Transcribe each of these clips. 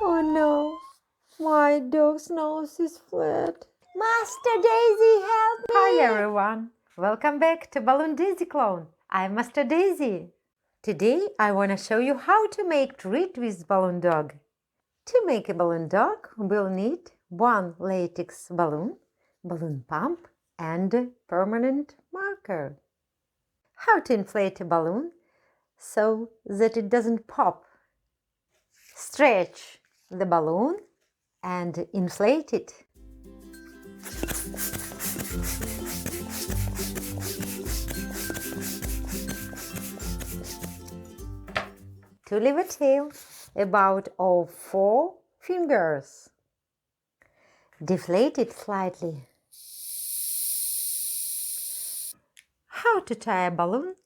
Oh no, my dog's nose is flat. Master Daisy, help me! Hi everyone! Welcome back to Balloon Daisy Clone. I'm Master Daisy. Today I want to show you how to make treat with balloon dog. To make a balloon dog, we'll need one latex balloon, balloon pump, and permanent marker. How to inflate a balloon so that it doesn't pop. Stretch the balloon and inflate it. To leave a tail about 4 fingers. Deflate it slightly. How to tie a balloon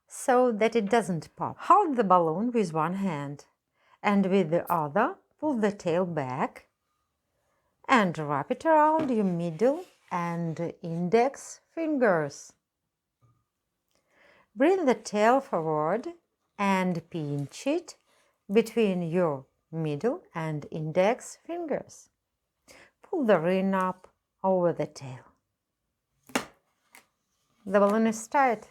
so that it doesn't pop. Hold the balloon with one hand and with the other pull the tail back and wrap it around your middle and index fingers. Bring the tail forward and pinch it between your middle and index fingers. Pull the ring up over the tail. The balloon is tight.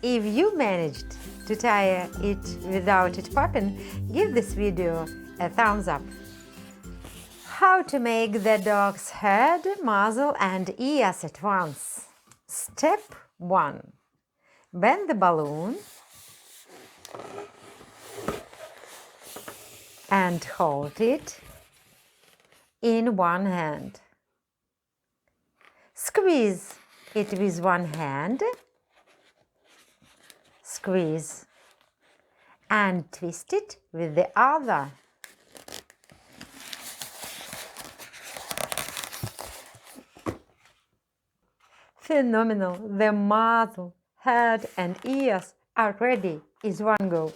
If you managed to tie it without it popping, give this video a thumbs up. How to make the dog's head, muzzle and ears at once. Step 1. Bend the balloon and hold it in one hand. Squeeze it with one hand, squeeze, and twist it with the other. Phenomenal! The muzzle, head and ears are ready in one go.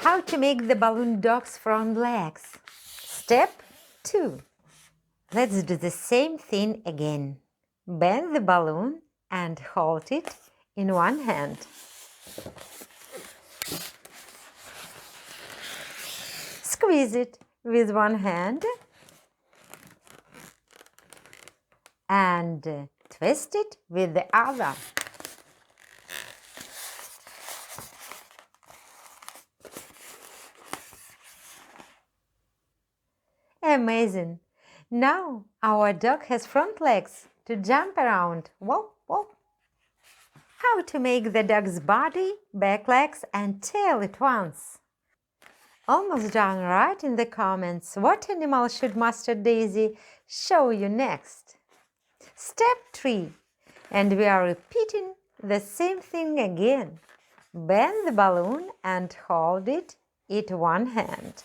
How to make the balloon dog's front legs. Step 2. Let's do the same thing again. Bend the balloon and hold it in one hand. Squeeze it with one hand and twist it with the other. Amazing! Now our dog has front legs to jump around. Whoa, whoa! How to make the dog's body, back legs and tail at once. Almost done. Write in the comments what animal should Master Daisy show you next. Step 3. And we are repeating the same thing again. Bend the balloon and hold it in one hand.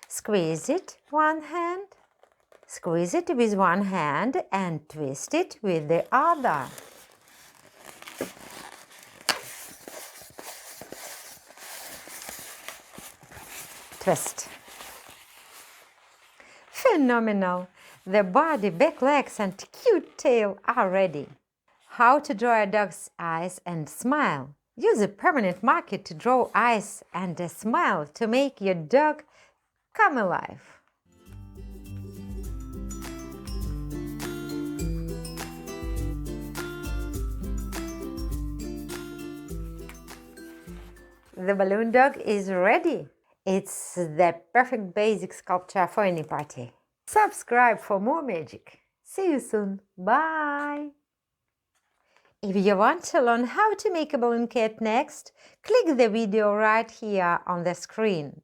Squeeze it one hand, squeeze it with one hand and twist it with the other. Twist. Phenomenal! The body, back legs and cute tail are ready. How to draw a dog's eyes and smile. Use a permanent marker to draw eyes and a smile to make your dog come alive. The balloon dog is ready. It's the perfect basic sculpture for any party. Subscribe for more magic. See you soon. Bye! If you want to learn how to make a balloon cat next, click the video right here on the screen.